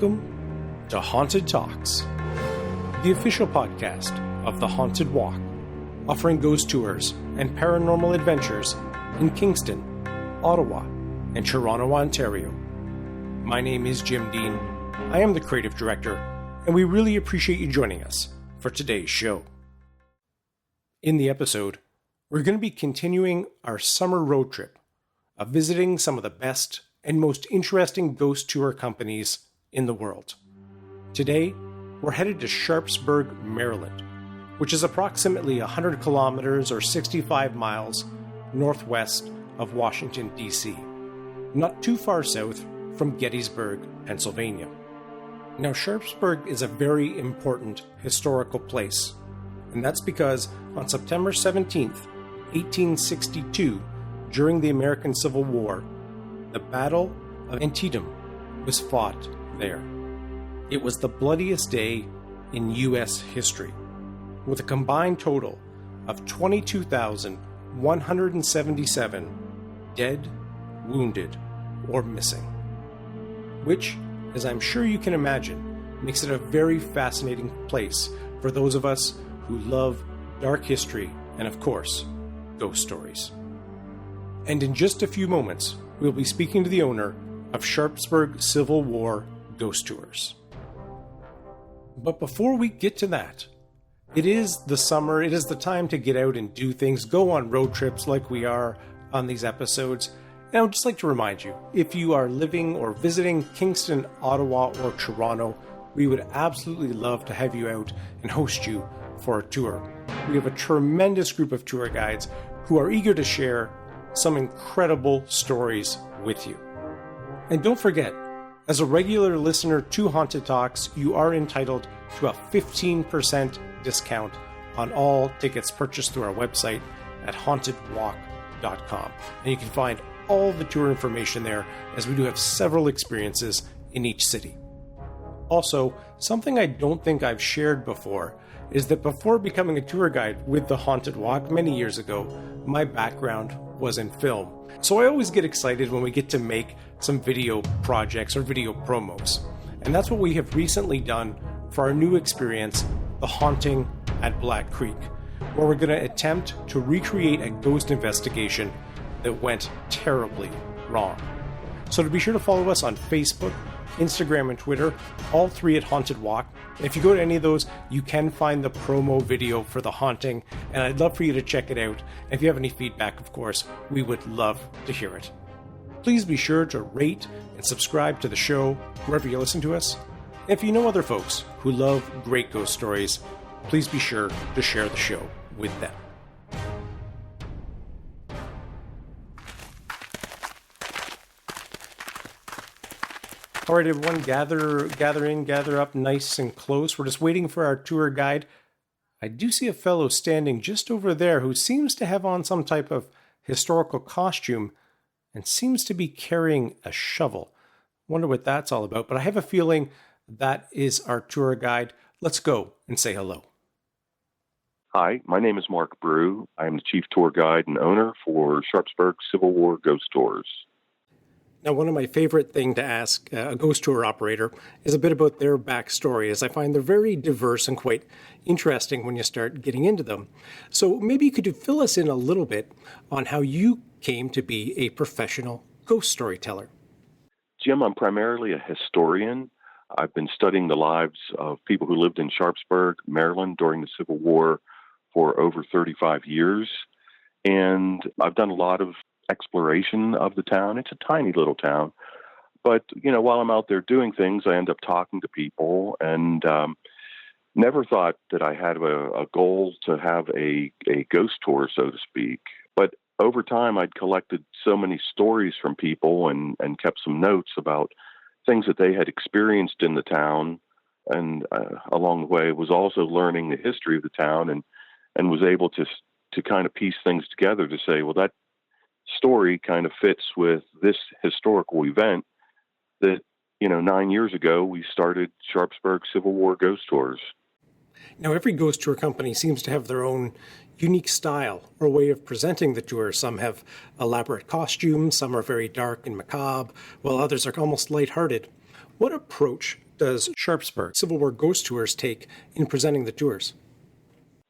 Welcome to Haunted Talks, the official podcast of The Haunted Walk, offering ghost tours and paranormal adventures in Kingston, Ottawa, and Toronto, Ontario. My name is Jim Dean. I am the creative director, and we really appreciate you joining us for today's show. In the episode, we're going to be continuing our summer road trip of visiting some of the best and most interesting ghost tour companies in the world. Today, we're headed to Sharpsburg, Maryland, which is approximately 100 kilometers or 65 miles northwest of Washington, D.C., not too far south from Gettysburg, Pennsylvania. Now, Sharpsburg is a very important historical place, and that's because on September 17th, 1862, during the American Civil War, the Battle of Antietam was fought there. It was the bloodiest day in U.S. history, with a combined total of 22,177 dead, wounded, or missing. Which, as I'm sure you can imagine, makes it a very fascinating place for those of us who love dark history and, of course, ghost stories. And in just a few moments, we'll be speaking to the owner of Sharpsburg Civil War Ghost Tours. But before we get to that, it is the summer, it is the time to get out and do things, go on road trips like we are on these episodes. And I would just like to remind you, if you are living or visiting Kingston, Ottawa, or Toronto, we would absolutely love to have you out and host you for a tour. We have a tremendous group of tour guides who are eager to share some incredible stories with you. And don't forget, as a regular listener to Haunted Talks, you are entitled to a 15% discount on all tickets purchased through our website at hauntedwalk.com. And you can find all the tour information there, as we do have several experiences in each city. Also, something I don't think I've shared before is that before becoming a tour guide with the Haunted Walk many years ago, my background was in film. So I always get excited when we get to make some video projects or video promos. And that's what we have recently done for our new experience, The Haunting at Black Creek, where we're going to attempt to recreate a ghost investigation that went terribly wrong. So to be sure to follow us on Facebook, Instagram, and Twitter, all three at Haunted Walk. And if you go to any of those, you can find the promo video for The Haunting, and I'd love for you to check it out. And if you have any feedback, of course, we would love to hear it. Please be sure to rate and subscribe to the show wherever you listen to us. And if you know other folks who love great ghost stories, please be sure to share the show with them. All right, everyone, gather in, gather up nice and close. We're just waiting for our tour guide. I do see a fellow standing just over there who seems to have on some type of historical costume and seems to be carrying a shovel. Wonder what that's all about, but I have a feeling that is our tour guide. Let's go and say hello. Hi, my name is Mark Brugh. I am the chief tour guide and owner for Sharpsburg Civil War Ghost Tours. Now, one of my favorite things to ask a ghost tour operator is a bit about their backstory, as I find they're very diverse and quite interesting when you start getting into them. So maybe could you fill us in a little bit on how you came to be a professional ghost storyteller? Jim, I'm primarily a historian. I've been studying the lives of people who lived in Sharpsburg, Maryland during the Civil War for over 35 years. And I've done a lot of exploration of the town. It's a tiny little town. But, while I'm out there doing things, I end up talking to people and never thought that I had a goal to have a ghost tour, so to speak. But over time, I'd collected so many stories from people and kept some notes about things that they had experienced in the town. And along the way, was also learning the history of the town and was able to kind of piece things together to say, well, that story kind of fits with this historical event that, 9 years ago, we started Sharpsburg Civil War Ghost Tours. Now, every ghost tour company seems to have their own unique style or way of presenting the tour. Some have elaborate costumes, some are very dark and macabre, while others are almost lighthearted. What approach does Sharpsburg Civil War Ghost Tours take in presenting the tours?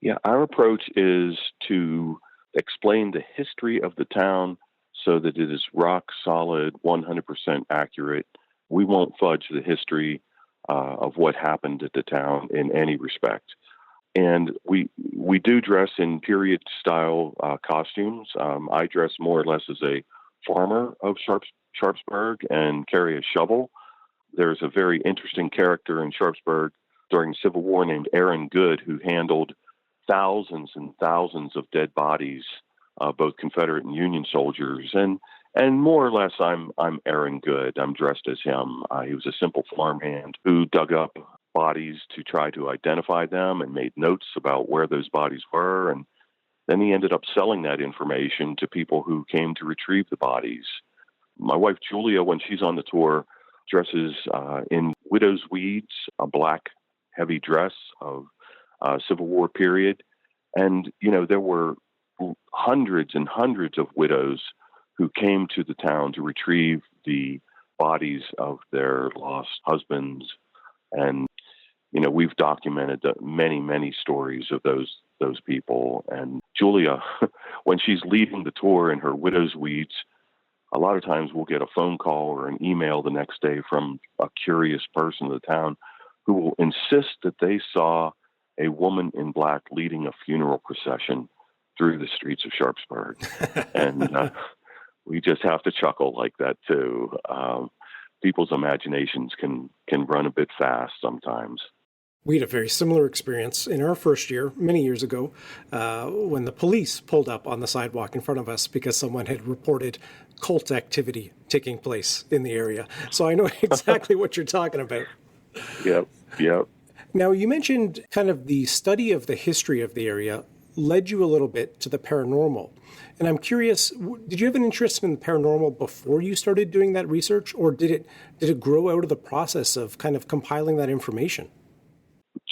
Yeah, our approach is to explain the history of the town so that it is rock solid, 100% accurate. We won't fudge the history of what happened at the town in any respect. And we do dress in period style costumes. I dress more or less as a farmer of Sharpsburg and carry a shovel. There's a very interesting character in Sharpsburg during the Civil War named Aaron Good, who handled thousands and thousands of dead bodies, both Confederate and Union soldiers. And more or less, I'm Aaron Good. I'm dressed as him. He was a simple farmhand who dug up bodies to try to identify them and made notes about where those bodies were. And then he ended up selling that information to people who came to retrieve the bodies. My wife, Julia, when she's on the tour, dresses in widow's weeds, a black heavy dress of Civil War period. And, there were hundreds and hundreds of widows who came to the town to retrieve the bodies of their lost husbands. And, we've documented many, many stories of those people. And Julia, when she's leading the tour in her widow's weeds, a lot of times we'll get a phone call or an email the next day from a curious person in the town who will insist that they saw a woman in black leading a funeral procession through the streets of Sharpsburg. And we just have to chuckle like that too. People's imaginations can run a bit fast sometimes. We had a very similar experience in our first year, many years ago, when the police pulled up on the sidewalk in front of us because someone had reported cult activity taking place in the area. So I know exactly what you're talking about. Yep. Now, you mentioned kind of the study of the history of the area led you a little bit to the paranormal. And I'm curious, did you have an interest in the paranormal before you started doing that research, or did it grow out of the process of kind of compiling that information?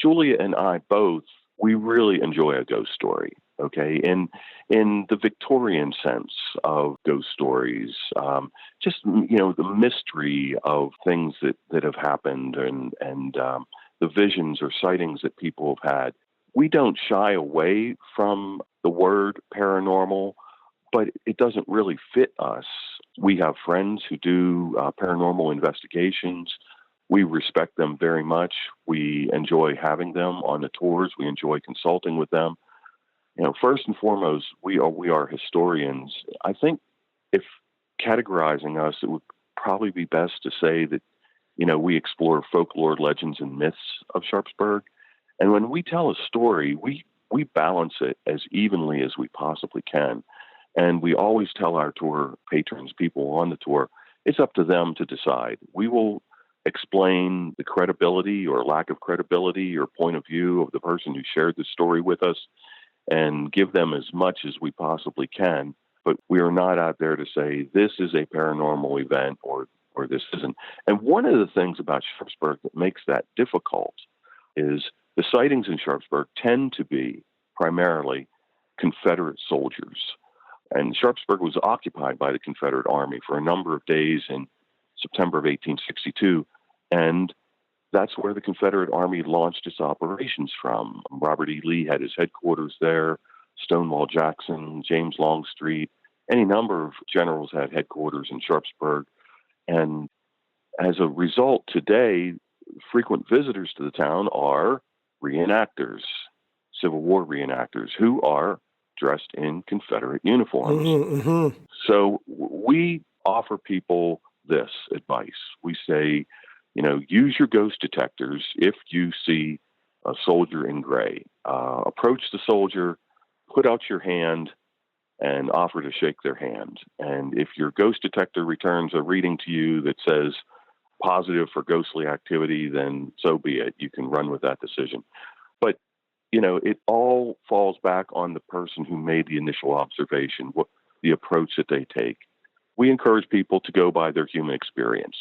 Julia and I both, we really enjoy a ghost story, okay? In the Victorian sense of ghost stories, just, the mystery of things that have happened and the visions or sightings that people have had. We don't shy away from the word paranormal, but it doesn't really fit us. We have friends who do paranormal investigations. We respect them very much. We enjoy having them on the tours. We enjoy consulting with them. First and foremost, we are historians. I think if categorizing us, it would probably be best to say that, we explore folklore, legends, and myths of Sharpsburg. And when we tell a story, we balance it as evenly as we possibly can. And we always tell our tour patrons, people on the tour, it's up to them to decide. We will explain the credibility or lack of credibility or point of view of the person who shared the story with us and give them as much as we possibly can. But we are not out there to say this is a paranormal event or this isn't. And one of the things about Sharpsburg that makes that difficult is the sightings in Sharpsburg tend to be primarily Confederate soldiers. And Sharpsburg was occupied by the Confederate Army for a number of days in September of 1862, and that's where the Confederate Army launched its operations from. Robert E. Lee had his headquarters there, Stonewall Jackson, James Longstreet, any number of generals had headquarters in Sharpsburg. And as a result, today, frequent visitors to the town are reenactors, Civil War reenactors, who are dressed in Confederate uniforms. Mm-hmm. So we offer people this advice. We say, use your ghost detectors if you see a soldier in gray. Approach the soldier, put out your hand, and offer to shake their hand. And if your ghost detector returns a reading to you that says positive for ghostly activity, then so be it. You can run with that decision. But, it all falls back on the person who made the initial observation, the approach that they take. We encourage people to go by their human experience.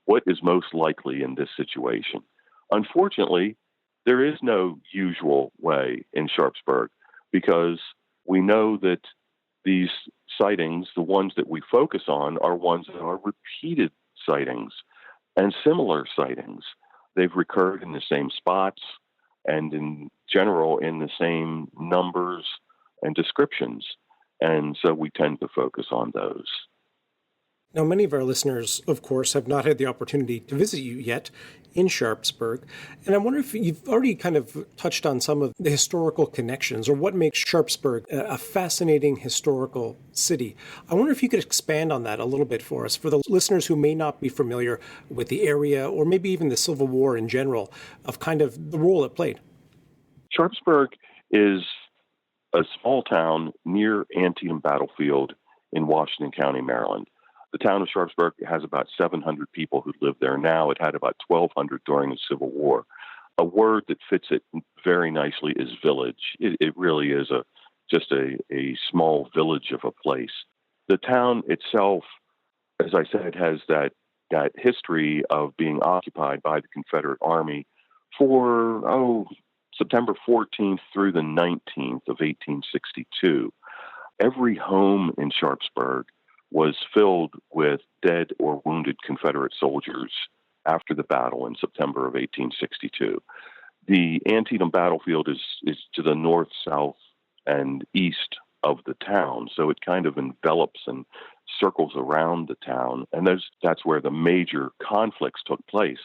What is most likely in this situation? Unfortunately, there is no usual way in Sharpsburg because we know that these sightings, the ones that we focus on, are ones that are repeated sightings and similar sightings. they've recurred in the same spots and in general in the same numbers and descriptions. And so we tend to focus on those. Now, many of our listeners, of course, have not had the opportunity to visit you yet in Sharpsburg. And I wonder if you've already kind of touched on some of the historical connections or what makes Sharpsburg a fascinating historical city. I wonder if you could expand on that a little bit for us, for the listeners who may not be familiar with the area or maybe even the Civil War in general, of kind of the role it played. Sharpsburg is a small town near Antietam Battlefield in Washington County, Maryland. The town of Sharpsburg has about 700 people who live there now. It had about 1,200 during the Civil War. A word that fits it very nicely is village. It really is just a small village of a place. The town itself, as I said, has that history of being occupied by the Confederate Army for, September 14th through the 19th of 1862. Every home in Sharpsburg was filled with dead or wounded Confederate soldiers after the battle in September of 1862. The Antietam battlefield is to the north, south, and east of the town, so it kind of envelops and circles around the town, and that's where the major conflicts took place.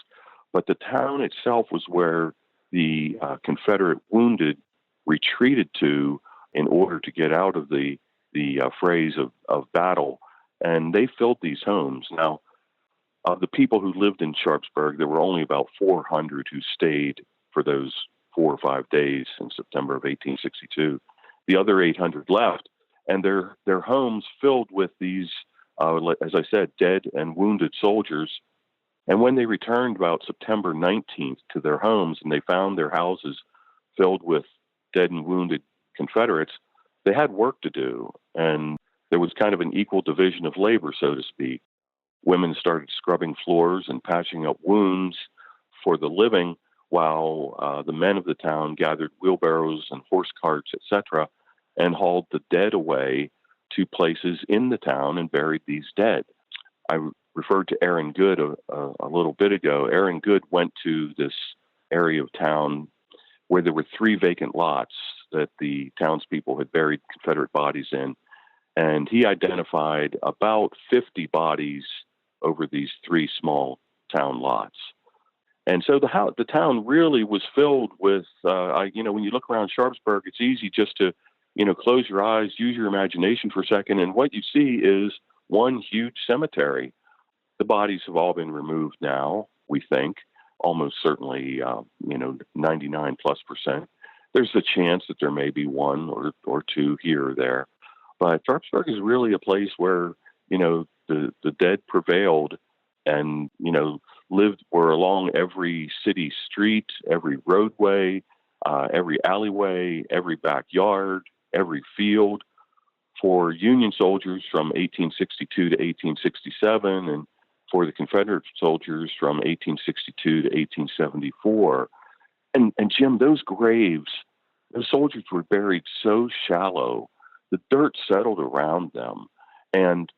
But the town itself was where the Confederate wounded retreated to in order to get out of the frays of battle. And they filled these homes. Now, of the people who lived in Sharpsburg, there were only about 400 who stayed for those 4 or 5 days in September of 1862. The other 800 left, and their homes filled with these, as I said, dead and wounded soldiers. And when they returned about September 19th to their homes and they found their houses filled with dead and wounded Confederates, they had work to do. And there was kind of an equal division of labor, so to speak. Women started scrubbing floors and patching up wounds for the living, while the men of the town gathered wheelbarrows and horse carts, etc., and hauled the dead away to places in the town and buried these dead. I referred to Aaron Good a little bit ago. Aaron Good went to this area of town where there were 3 vacant lots that the townspeople had buried Confederate bodies in. And he identified about 50 bodies over these 3 small town lots. And so the town really was filled with, when you look around Sharpsburg, it's easy just to, close your eyes, use your imagination for a second. And what you see is one huge cemetery. The bodies have all been removed now, we think, almost certainly, 99+%. There's a chance that there may be 1 or 2 here or there. But Sharpsburg is really a place where, the dead prevailed and, were along every city street, every roadway, every alleyway, every backyard, every field for Union soldiers from 1862 to 1867 and for the Confederate soldiers from 1862 to 1874. And Jim, those graves, those soldiers were buried so shallow, the dirt settled around them, and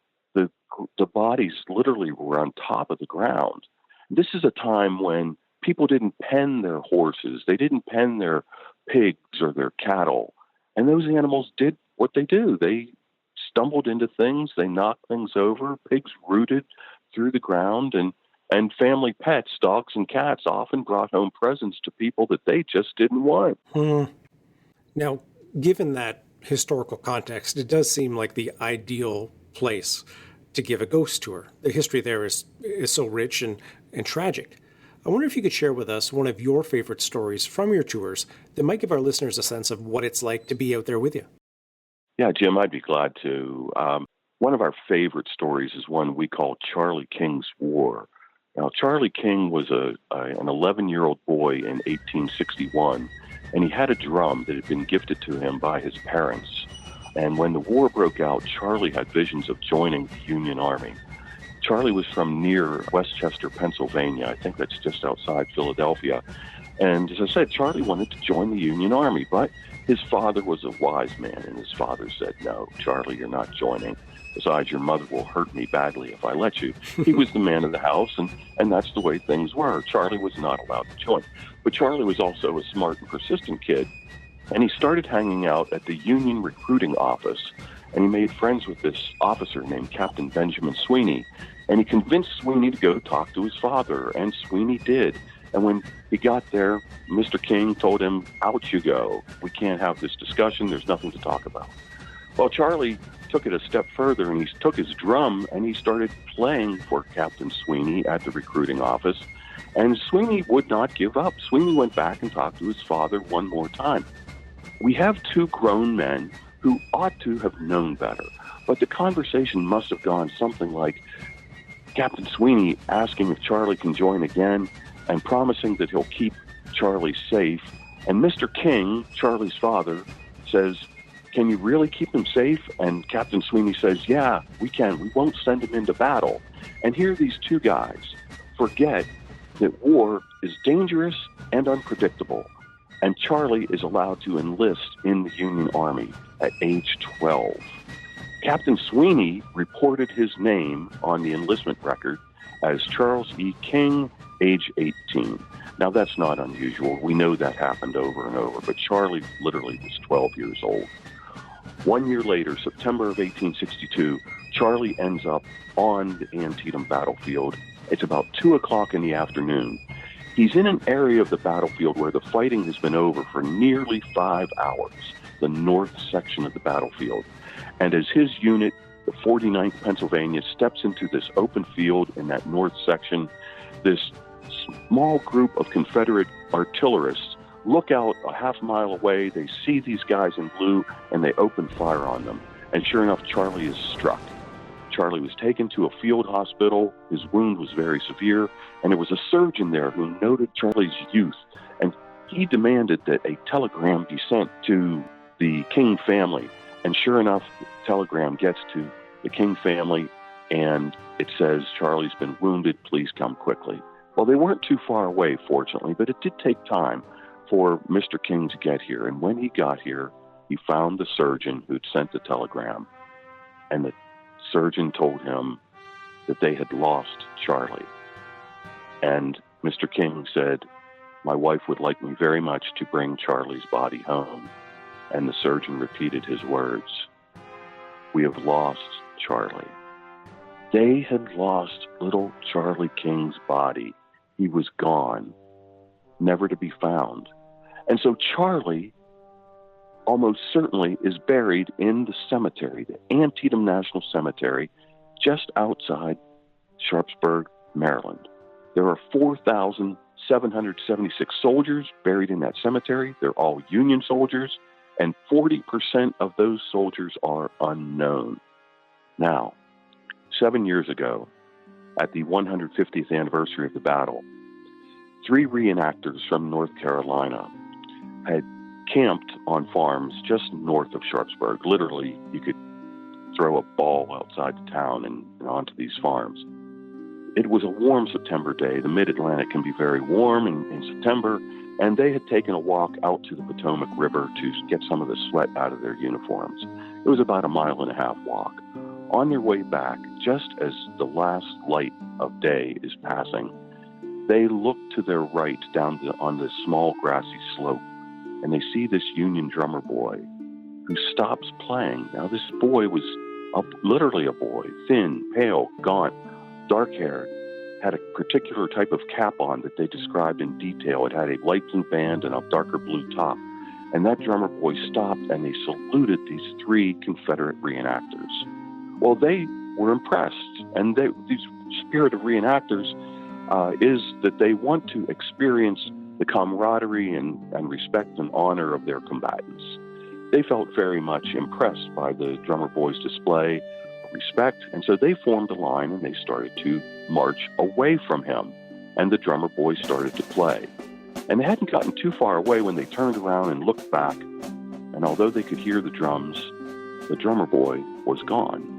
the bodies literally were on top of the ground. This is a time when people didn't pen their horses, they didn't pen their pigs or their cattle, and those animals did what they do. They stumbled into things, they knocked things over, pigs rooted through the ground, and family pets, dogs and cats, often brought home presents to people that they just didn't want. Now, given that historical context, it does seem like the ideal place to give a ghost tour. The history there is so rich and tragic. I wonder if you could share with us one of your favorite stories from your tours that might give our listeners a sense of what it's like to be out there with you. Yeah, Jim, I'd be glad to. One of our favorite stories is one we call Charlie King's War. Now, Charlie King was an 11-year-old boy in 1861, and he had a drum that had been gifted to him by his parents. And when the war broke out, Charlie had visions of joining the Union Army. Charlie was from near Westchester, Pennsylvania. I think that's just outside Philadelphia. And as I said, Charlie wanted to join the Union Army, but His father was a wise man, and his father said, "No, Charlie, you're not joining. Besides, your mother will hurt me badly if I let you." He was the man of the house, and that's the way things were. Charlie was not allowed to join. But Charlie was also a smart and persistent kid, and he started hanging out at the Union recruiting office, and he made friends with this officer named Captain Benjamin Sweeney, and he convinced Sweeney to go talk to his father, and Sweeney did. And when he got there, Mr. King told him, "Out you go. We can't have this discussion. There's nothing to talk about." Well, Charlie took it a step further, and he took his drum and he started playing for Captain Sweeney at the recruiting office. And Sweeney would not give up. Sweeney went back and talked to his father one more time. We have two grown men who ought to have known better, but the conversation must have gone something like Captain Sweeney asking if Charlie can join again and promising that he'll keep Charlie safe. And Mr. King, Charlie's father, says, "Can you really keep him safe?" And Captain Sweeney says, "Yeah, we can. We won't send him into battle." And here these two guys forget that war is dangerous and unpredictable. And Charlie is allowed to enlist in the Union Army at age 12. Captain Sweeney reported his name on the enlistment record as Charles E. King, age 18. Now, that's not unusual. We know that happened over and over, but Charlie literally was 12 years old. 1 year later, September of 1862, Charlie ends up on the Antietam battlefield. It's about 2 o'clock in the afternoon. He's in an area of the battlefield where the fighting has been over for nearly 5 hours, the north section of the battlefield. And as his unit, the 49th Pennsylvania, steps into this open field in that north section, this small group of Confederate artillerists look out a half mile away. They see these guys in blue, and they open fire on them. And sure enough, Charlie is struck. Charlie was taken to a field hospital. His wound was very severe, and there was a surgeon there who noted Charlie's youth, and he demanded that a telegram be sent to the King family. And sure enough, the telegram gets to the King family, and it says, "Charlie's been wounded. Please come quickly." Well, they weren't too far away, fortunately, but it did take time for Mr. King to get here. And when he got here, he found the surgeon who'd sent the telegram, and the surgeon told him that they had lost Charlie. And Mr. King said, "My wife would like me very much to bring Charlie's body home." And the surgeon repeated his words, "We have lost Charlie." They had lost little Charlie King's body. He was gone, never to be found. And so Charlie almost certainly is buried in the cemetery, the Antietam National Cemetery, just outside Sharpsburg, Maryland. There are 4,776 soldiers buried in that cemetery. They're all Union soldiers, and 40% of those soldiers are unknown. Now, 7 years ago, at the 150th anniversary of the battle, 3 reenactors from North Carolina had camped on farms just north of Sharpsburg. Literally, you could throw a ball outside the town and onto these farms. It was a warm September day. The mid-Atlantic can be very warm in September, and they had taken a walk out to the Potomac River to get some of the sweat out of their uniforms. It was about a 1.5 mile walk. On their way back, just as the last light of day is passing, they look to their right down on this small grassy slope, and they see this Union drummer boy who stops playing. Now, this boy was literally a boy, thin, pale, gaunt, dark-haired, had a particular type of cap on that they described in detail. It had a light blue band and a darker blue top. And that drummer boy stopped, and they saluted these 3 Confederate reenactors. Well, they were impressed, and the spirit of reenactors is that they want to experience the camaraderie and respect and honor of their combatants. They felt very much impressed by the drummer boy's display of respect, and so they formed a line and they started to march away from him, and the drummer boy started to play. And they hadn't gotten too far away when they turned around and looked back, and although they could hear the drums, the drummer boy was gone.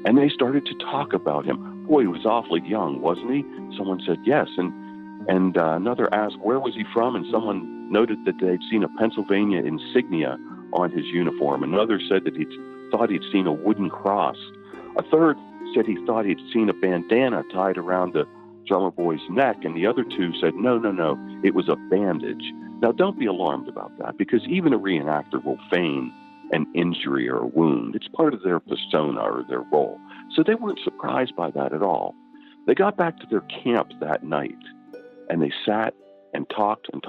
And they started to talk about him. Boy, he was awfully young, wasn't he? Someone said yes. And another asked, where was he from? And someone noted that they'd seen a Pennsylvania insignia on his uniform. Another said that he thought he'd seen a wooden cross. A third said he thought he'd seen a bandana tied around the drummer boy's neck, and the other two said, no, it was a bandage. Now, don't be alarmed about that, because even a reenactor will feign an injury or a wound. It's part of their persona or their role. So they weren't surprised by that at all. They got back to their camp that night, and they sat and talked and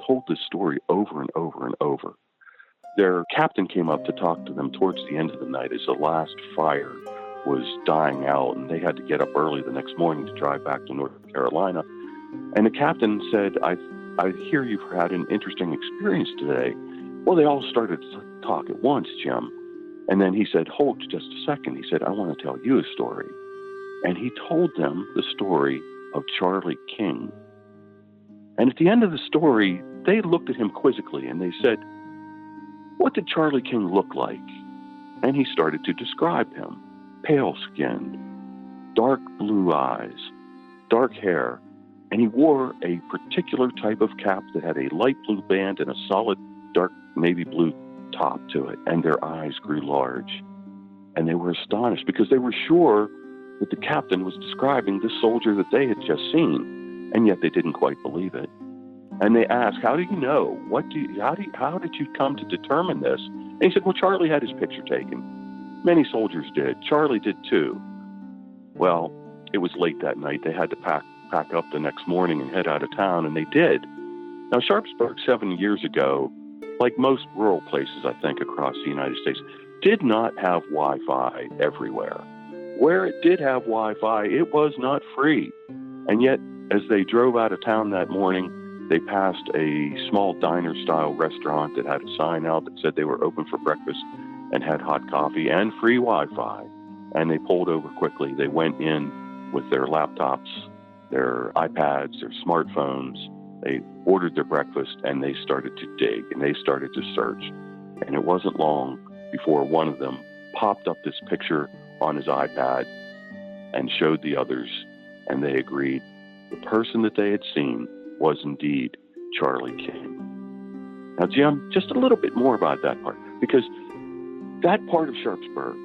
told this story over and over and over. Their captain came up to talk to them towards the end of the night as the last fire was dying out, and they had to get up early the next morning to drive back to North Carolina. And the captain said, I hear you've had an interesting experience today. Well, they all started to talk at once, Jim. And then he said, hold just a second. He said, I want to tell you a story. And he told them the story of Charlie King. And at the end of the story, they looked at him quizzically and they said, what did Charlie King look like? And he started to describe him. Pale-skinned, dark blue eyes, dark hair, and he wore a particular type of cap that had a light blue band and a solid dark navy blue top to it, and their eyes grew large. And they were astonished because they were sure that the captain was describing the soldier that they had just seen, and yet they didn't quite believe it. And they asked, how do you know? How did you come to determine this? And he said, well, Charlie had his picture taken. Many soldiers did. Charlie did too. Well, it was late that night. They had to pack up the next morning and head out of town, and they did. Now, Sharpsburg 7 years ago, like most rural places, I think, across the United States, did not have Wi-Fi everywhere. Where it did have Wi-Fi, it was not free. And yet, as they drove out of town that morning, they passed a small diner-style restaurant that had a sign out that said they were open for breakfast and had hot coffee and free Wi-Fi. And they pulled over quickly. They went in with their laptops, their iPads, their smartphones. They ordered their breakfast, and they started to dig, and they started to search. And it wasn't long before one of them popped up this picture on his iPad and showed the others, and they agreed. The person that they had seen was indeed Charlie King. Now, Jim, just a little bit more about that part, because that part of Sharpsburg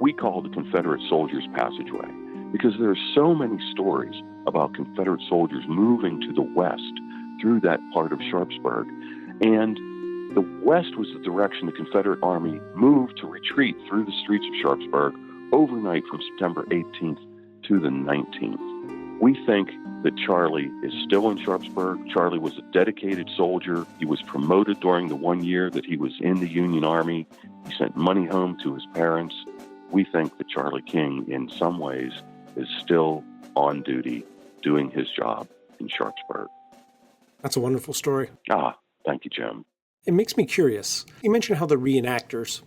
we call the Confederate soldiers' Passageway, because there are so many stories about Confederate soldiers moving to the west through that part of Sharpsburg. And the west was the direction the Confederate Army moved to retreat through the streets of Sharpsburg overnight from September 18th to the 19th. We think that Charlie is still in Sharpsburg. Charlie was a dedicated soldier. He was promoted during the 1 year that he was in the Union Army. He sent money home to his parents. We think that Charlie King, in some ways, is still on duty doing his job in Sharpsburg. That's a wonderful story. Thank you, Jim. It makes me curious. You mentioned how the reenactors,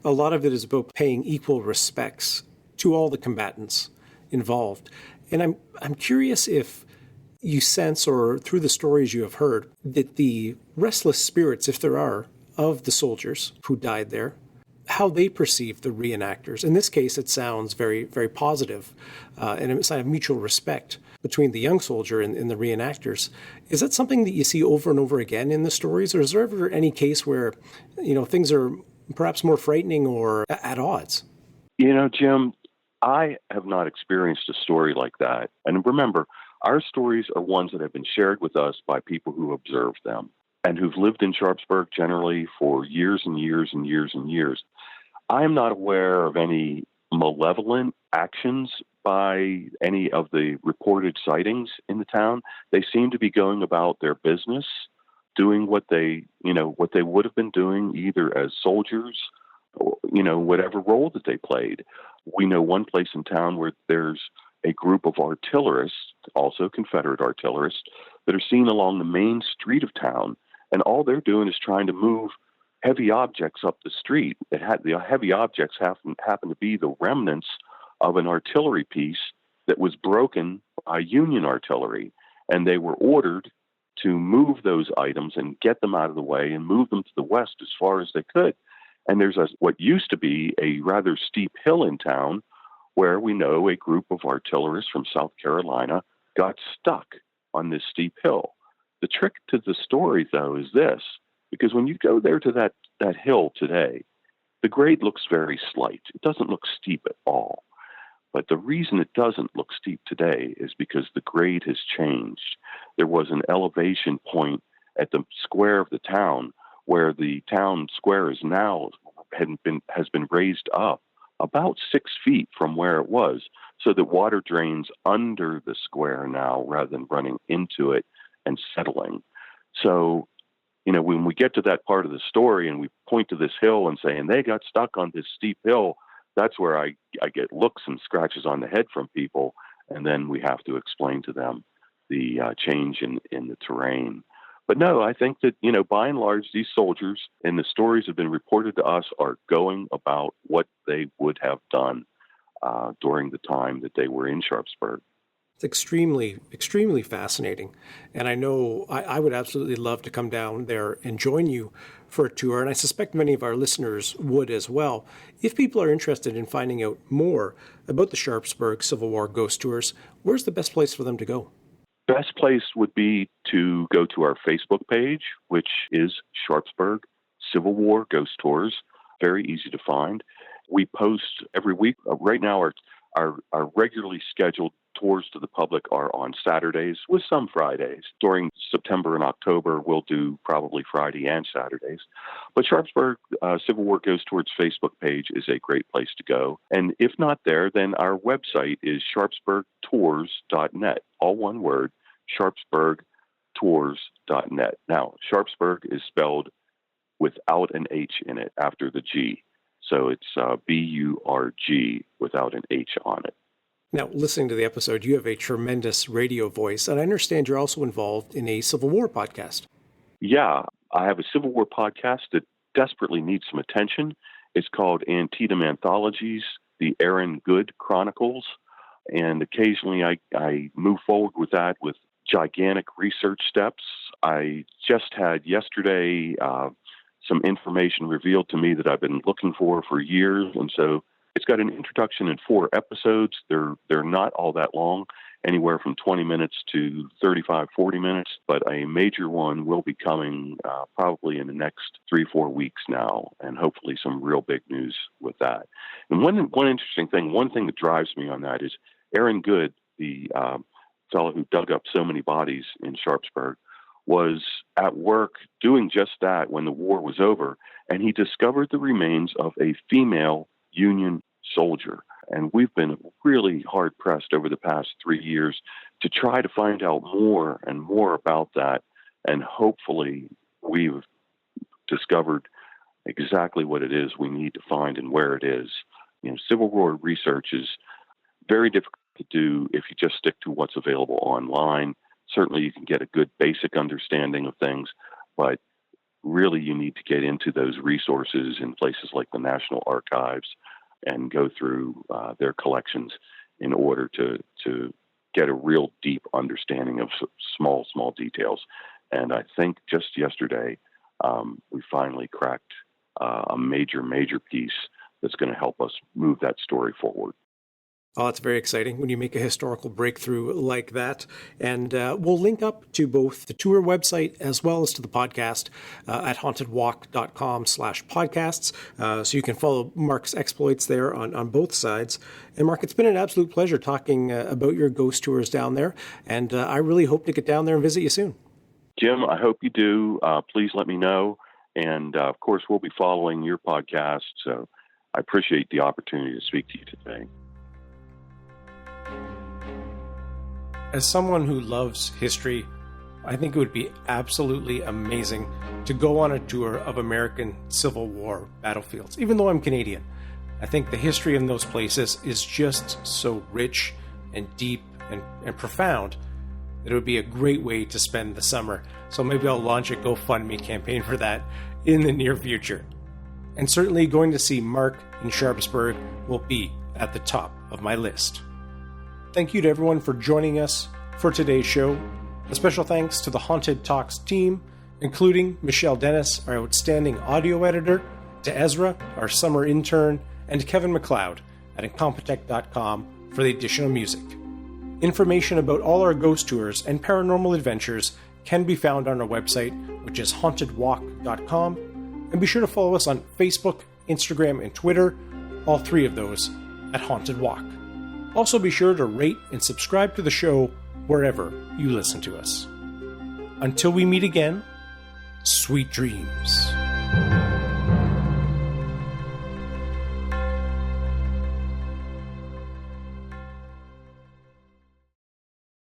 a lot of it is about paying equal respects to all the combatants involved. And I'm curious if you sense, or through the stories you have heard, that the restless spirits, if there are, of the soldiers who died there, how they perceive the reenactors. In this case, it sounds very, very positive, and a sign of mutual respect between the young soldier and the reenactors. Is that something that you see over and over again in the stories, or is there ever any case where, things are perhaps more frightening or at odds? Jim, I have not experienced a story like that. And remember, our stories are ones that have been shared with us by people who observed them and who've lived in Sharpsburg generally for years and years and years and years. I am not aware of any malevolent actions by any of the reported sightings in the town. They seem to be going about their business, doing what they would have been doing either as soldiers or, whatever role that they played. We know one place in town where there's a group of artillerists, also Confederate artillerists, that are seen along the main street of town, and all they're doing is trying to move heavy objects up the street. The heavy objects happen to be the remnants of an artillery piece that was broken by Union artillery, and they were ordered to move those items and get them out of the way and move them to the west as far as they could. And there's what used to be a rather steep hill in town where we know a group of artillerists from South Carolina got stuck on this steep hill. The trick to the story, though, is this, because when you go there to that hill today, the grade looks very slight. It doesn't look steep at all. But the reason it doesn't look steep today is because the grade has changed. There was an elevation point at the square of the town where the town square is now has been raised up about 6 feet from where it was, so that water drains under the square now rather than running into it and settling. So, when we get to that part of the story and we point to this hill and say, and they got stuck on this steep hill, that's where I get looks and scratches on the head from people. And then we have to explain to them the change in the terrain. But no, I think that, by and large, these soldiers, and the stories have been reported to us, are going about what they would have done during the time that they were in Sharpsburg. It's extremely, extremely fascinating. And I know I would absolutely love to come down there and join you for a tour. And I suspect many of our listeners would as well. If people are interested in finding out more about the Sharpsburg Civil War ghost tours, where's the best place for them to go? Best place would be to go to our Facebook page, which is Sharpsburg Civil War Ghost Tours. Very easy to find. We post every week. Right now, our regularly scheduled tours to the public are on Saturdays with some Fridays. During September and October, we'll do probably Friday and Saturdays. But Sharpsburg Civil War Ghost Tours Facebook page is a great place to go. And if not there, then our website is sharpsburgtours.net. All one word, sharpsburgtours.net. Now, Sharpsburg is spelled without an H in it after the G. So it's B-U-R-G without an H on it. Now, listening to the episode, you have a tremendous radio voice, and I understand you're also involved in a Civil War podcast. Yeah, I have a Civil War podcast that desperately needs some attention. It's called Antietam Anthologies, the Aaron Good Chronicles, and occasionally I move forward with that with gigantic research steps. I just had yesterday some information revealed to me that I've been looking for years, and so it's got an introduction in 4 episodes. They're not all that long, anywhere from 20 minutes to 35, 40 minutes, but a major one will be coming probably in the next 3-4 weeks now, and hopefully some real big news with that. And one interesting thing, one thing that drives me on that is Aaron Good, the fellow who dug up so many bodies in Sharpsburg, was at work doing just that when the war was over, and he discovered the remains of a female Union soldier. And we've been really hard-pressed over the past 3 years to try to find out more and more about that, and hopefully we've discovered exactly what it is we need to find and where it is. Civil War research is very difficult to do if you just stick to what's available online. Certainly you can get a good basic understanding of things, but really you need to get into those resources in places like the National Archives and go through their collections in order to get a real deep understanding of small details. And I think just yesterday we finally cracked a major piece that's going to help us move that story forward. Oh, it's very exciting when you make a historical breakthrough like that. And we'll link up to both the tour website as well as to the podcast at hauntedwalk.com/podcasts. So you can follow Mark's exploits there on both sides. And Mark, it's been an absolute pleasure talking about your ghost tours down there. And I really hope to get down there and visit you soon. Jim, I hope you do. Please let me know. And of course, we'll be following your podcast. So I appreciate the opportunity to speak to you today. As someone who loves history, I think it would be absolutely amazing to go on a tour of American Civil War battlefields. Even though I'm Canadian, I think the history in those places is just so rich and deep and profound that it would be a great way to spend the summer. So maybe I'll launch a GoFundMe campaign for that in the near future. And certainly going to see Mark in Sharpsburg will be at the top of my list. Thank you to everyone for joining us for today's show. A special thanks to the Haunted Talks team, including Michelle Dennis, our outstanding audio editor, to Ezra, our summer intern, and Kevin MacLeod at Incompetech.com for the additional music. Information about all our ghost tours and paranormal adventures can be found on our website, which is hauntedwalk.com, and be sure to follow us on Facebook, Instagram, and Twitter, all three of those at Haunted Walk. Also be sure to rate and subscribe to the show wherever you listen to us. Until we meet again, sweet dreams.